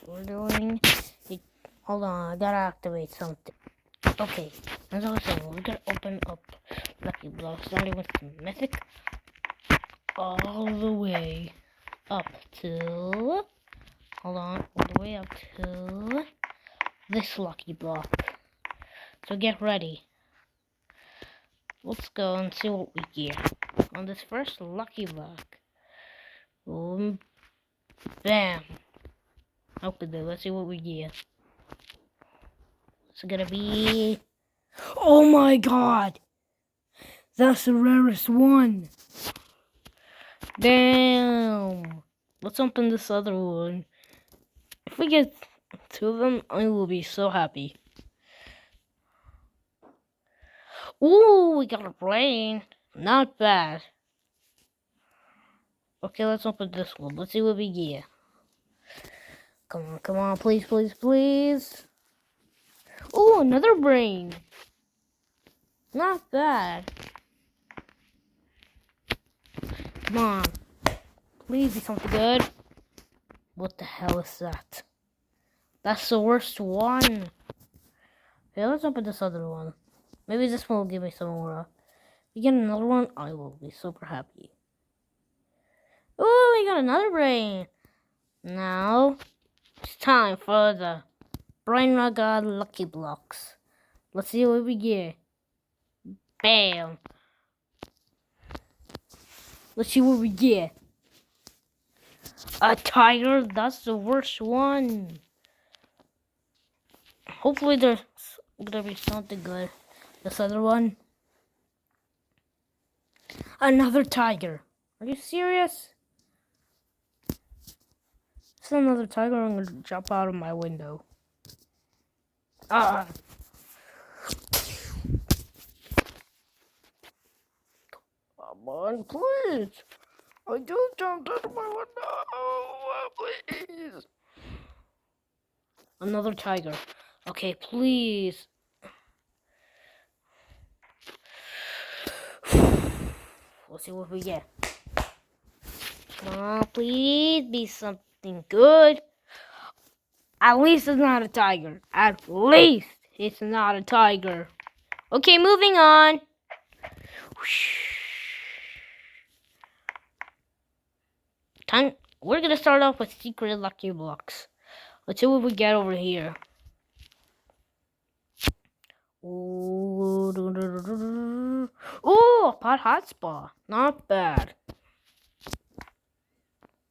we're doing. Hold on, I gotta activate something. Okay, as I was saying, we're gonna open up Lucky Blocks, starting with the mythic, all the way up to. Hold on, all the way up to this Lucky Block. So get ready. Let's go and see what we get on this first Lucky Block. Boom, bam. Open it. Let's see what we get. It's gonna be. Oh my god! That's the rarest one. Damn. Let's open this other one. If we get two of them, I will be so happy. Ooh, we got a brain. Not bad. Okay, let's open this one. Let's see what we get. Come on, please, please, please. Ooh, another brain. Not bad. Come on. Please be something good. What the hell is that? That's the worst one. Okay, let's open this other one. Maybe this one will give me some more. If we get another one, I will be super happy. Oh, we got another brain. Now, it's time for the brainrot Lucky Blocks. Let's see what we get. Bam. Let's see what we get. A tiger? That's the worst one. Hopefully there's gonna be something good. This other one. Another tiger. Are you serious? It's another tiger. I'm gonna jump out of my window. Ah. Come on, please. I just jumped out of my window. Please. Another tiger. Okay, please. We'll see what we get. Come on, please be something good. At least it's not a tiger. At least it's not a tiger. Okay, moving on. We're gonna start off with secret Lucky Blocks. Let's see what we get over here. Ooh, a pot hotspot. Not bad.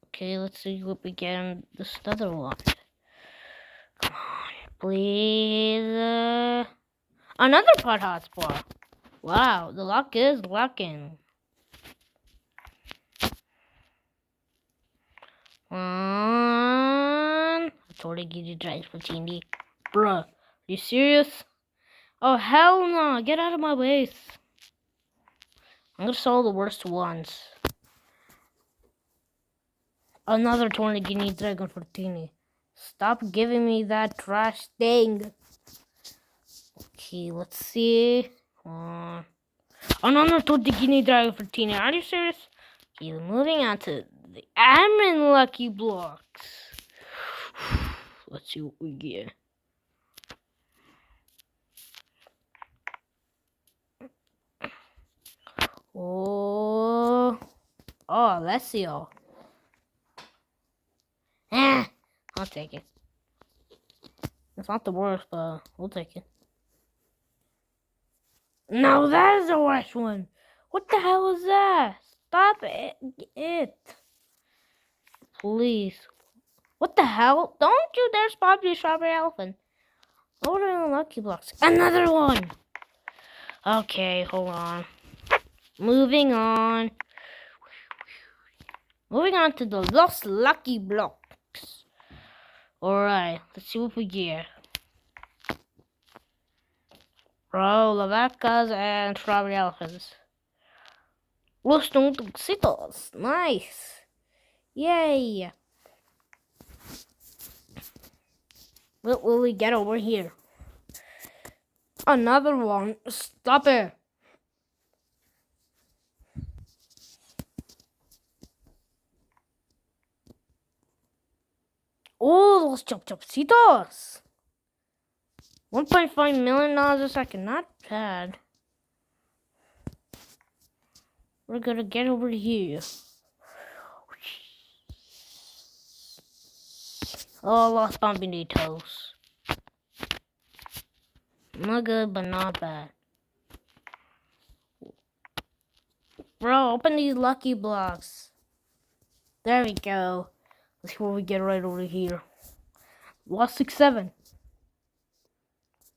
Okay, let's see what we get on this other one. Come on, please. Another pot hotspot. Wow, the luck is lucking. I totally give you drive for TND. Bruh, are you serious? Oh, hell no. Get out of my base. I'm gonna solve the worst ones. Another Tornagini Dragon Fortini. Stop giving me that trash thing. Okay, let's see. Another Tornagini Dragon Fortini. Are you serious? Okay, moving on to the admin Lucky Blocks. Let's see what we get. Oh, let's see all. I'll take it. It's not the worst, but we'll take it. No, that is the worst one. What the hell is that? Stop it. Please. What the hell? Don't you dare spot me, Strawberry Elephant. What are the Lucky Blocks? Another one. Okay, hold on. Moving on. Moving on to the Lost Lucky Blocks. Alright, let's see what we get. Bro, Lavacas and Strawberry Elephants. Los Tontuxitos. Nice. Yay. What will we get over here? Another one. Stop it. Oh, Los Chop-Chopcitos. $1.5 million a second. Not bad. We're gonna get over here. Oh, Los Bombinitos. Not good, but not bad. Bro, open these lucky blocks. There we go. Let's see what we get right over here. Lost 6-7.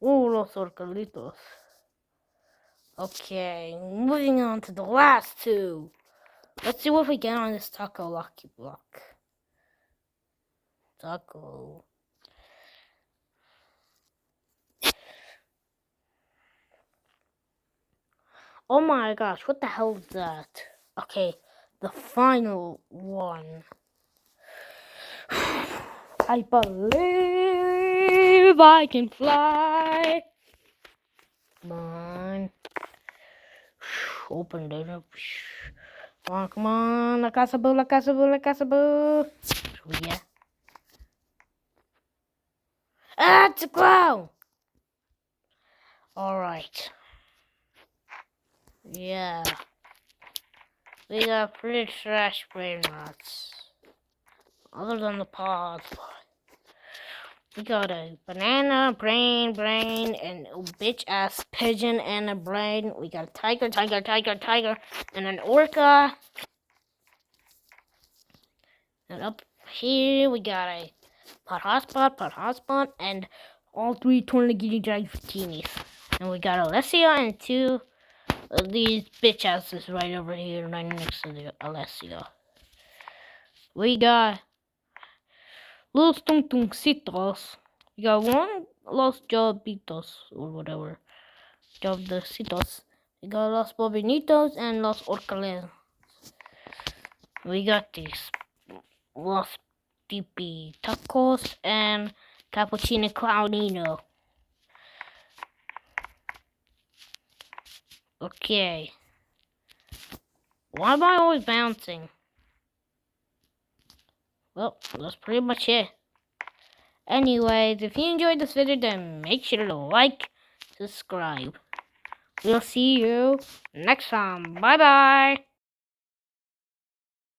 Oh, Los Orcalitos. Okay, moving on to the last two. Let's see what we get on this taco lucky block. Taco. Oh my gosh, what the hell is that? Okay, the final one. I believe I can fly. Come on. Open it up. Come on. La casa boo, la casa boo, la casa boo. Yeah. Ah, it's a clown. Alright. Yeah. We got pretty trash brain rots. Other than the paws. We got a banana, brain, and a bitch ass pigeon and a brain. We got a tiger, and an orca. And up here we got a pot hotspot, and all three Tornagini Giraffatinis. And we got Alessia and two of these bitch asses right over here, right next to the Alessia. We got Los Tuntuncitos. We got one Los Jobitos or whatever. Jobdecitos. We got Los Bobinitos and Los Orcales. We got these Los Tipi Tacos and Cappuccino Clownino. Okay. Why am I always bouncing? Well, that's pretty much it. Anyways, if you enjoyed this video, then make sure to like, subscribe. We'll see you next time. Bye bye.